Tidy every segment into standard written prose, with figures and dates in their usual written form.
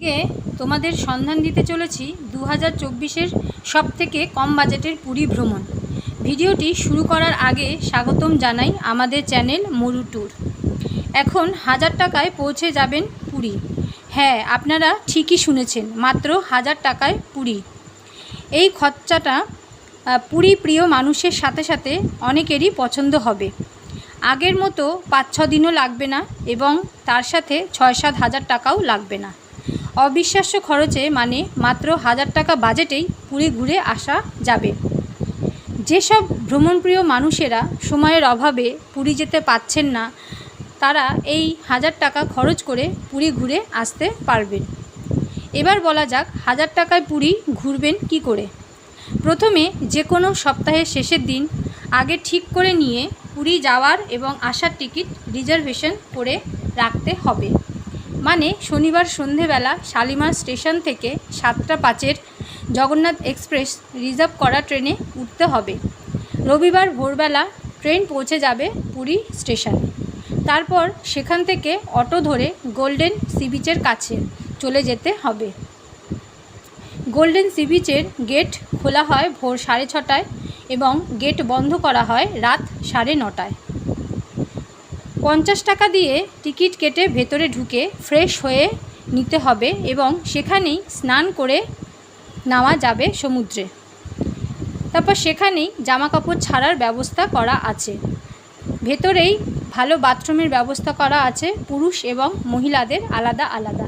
আজকে তোমাদের সন্ধান দিতে চলেছি 2024-এর সবথেকে কম বাজেটের পুরী ভ্রমণ। ভিডিওটি শুরু করার আগে স্বাগতম জানাই আমাদের চ্যানেল মরু ট্যুর। এখন 1000 টাকায় পৌঁছে যাবেন পুরী। হ্যাঁ, আপনারা ঠিকই শুনেছেন, মাত্র 1000 টাকায় পুরী। এই খরচাটা পুরী প্রিয় মানুষের সাথে সাথে অনেকেরই পছন্দ হবে। আগের মতো 5-6 দিনও লাগবে না এবং তার সাথে 6-7 হাজার টাকাও লাগবে না। অবিশ্বাস্য খরচে, মানে মাত্র 1000 টাকা বাজেটেই পুরী ঘুরে আসা যাবে। যেসব ভ্রমণপ্রিয় মানুষেরা সময়ের অভাবে পুরী যেতে পারছেন না, তারা এই 1000 টাকা খরচ করে পুরী ঘুরে আসতে পারবেন। এবার বলা যাক 1000 টাকায় পুরী ঘুরবেন কি করে। প্রথমে যে কোনো সপ্তাহের শেষের দিন আগে ঠিক করে নিয়ে পুরী যাওয়ার এবং আসার টিকিট রিজার্ভেশন করে রাখতে হবে। মানে শনিবার সন্ধেবেলা শালিমার স্টেশন থেকে 7টা 5-এর জগন্নাথ এক্সপ্রেস রিজার্ভ করা ট্রেনে উঠতে হবে। রবিবার ভোরবেলা ট্রেন পৌঁছে যাবে পুরী স্টেশনে। তারপর সেখান থেকে অটো ধরে গোল্ডেন সি বিচের কাছে চলে যেতে হবে। গোল্ডেন সি বিচের গেট খোলা হয় ভোর 6:30টায় এবং গেট বন্ধ করা হয় রাত 9:30টায়। 50 টাকা দিয়ে টিকিট কেটে ভেতরে ঢুকে ফ্রেশ হয়ে নিতে হবে এবং সেখানেই স্নান করে নামা যাবে সমুদ্রে। তারপর সেখানেই জামাকাপড় ছাড়ার ব্যবস্থা করা আছে। ভেতরেই ভালো বাথরুমের ব্যবস্থা করা আছে, পুরুষ এবং মহিলাদের আলাদা আলাদা।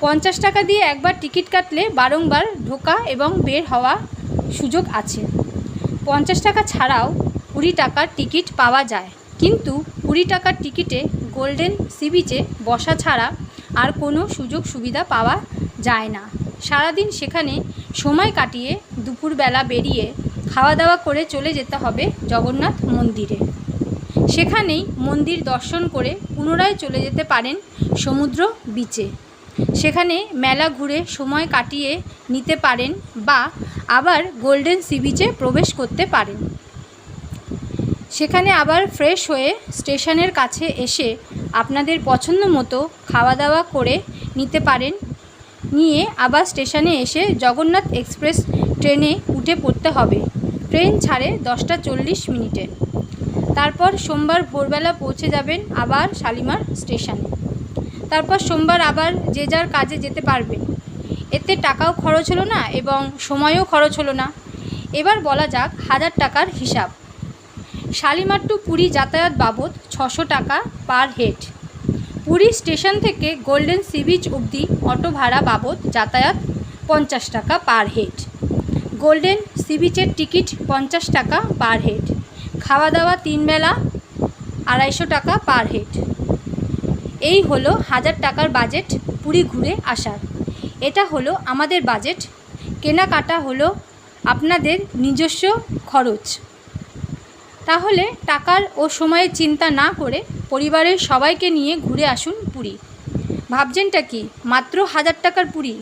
50 টাকা দিয়ে একবার টিকিট কাটলে বারংবার ঢোকা এবং বের হওয়া সুযোগ আছে। 50 টাকা ছাড়াও 20 টাকার টিকিট পাওয়া যায়, কিন্তু 20 টাকার টিকিটে গোল্ডেন সি বিচে বসা ছাড়া আর কোনো সুযোগ সুবিধা পাওয়া যায় না। সারাদিন সেখানে সময় কাটিয়ে দুপুরবেলা বেরিয়ে খাওয়া দাওয়া করে চলে যেতে হবে জগন্নাথ মন্দিরে। সেখানেই মন্দির দর্শন করে পুনরায় চলে যেতে পারেন সমুদ্র বিচে। সেখানে মেলা ঘুরে সময় কাটিয়ে নিতে পারেন বা আবার গোল্ডেন সি বিচে প্রবেশ করতে পারেন। সেখানে আবার ফ্রেশ হয়ে স্টেশনের কাছে এসে আপনাদের পছন্দ মতো খাওয়া দাওয়া করে নিতে পারেন। নিয়ে আবার স্টেশনে এসে জগন্নাথ এক্সপ্রেস ট্রেনে উঠে পড়তে হবে। ট্রেন ছাড়ে 10:40 তারপর সোমবার ভোরবেলা পৌঁছে যাবেন আবার শালিমার স্টেশনে। তারপর সোমবার আবার যে যার কাজে যেতে পারবেন। এতে টাকাও খরচ হলো না এবং সময়ও খরচ হলো না। এবার বলা যাক 1000 টাকার হিসাব। শালিমার টু পুরী যাতায়াত বাবদ 600 টাকা পার হেড। পুরী স্টেশন থেকে গোল্ডেন সি বিচ অবধি অটো ভাড়া বাবদ যাতায়াত 50 টাকা পার হেড। গোল্ডেন সি বিচের টিকিট 50 টাকা পার হেড। খাওয়া দাওয়া 3 বেলা 250 টাকা পার হেড। এই হলো 1000 টাকার বাজেট পুরী ঘুরে আসার। এটা হলো আমাদের বাজেট। কেনাকাটা হলো আপনাদের নিজস্ব খরচ। তাহলে টাকার ও সময়ের চিন্তা না করে পরিবারের সবাইকে নিয়ে ঘুরে আসুন পুরী। ভাবছেনটা কি, মাত্র 1000 টাকার পুরী?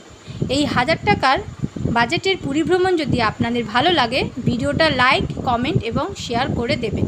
এই 1000 টাকার বাজেটের পুরী ভ্রমণ যদি আপনাদের ভালো লাগে, ভিডিওটা লাইক, কমেন্ট এবং শেয়ার করে দেবেন।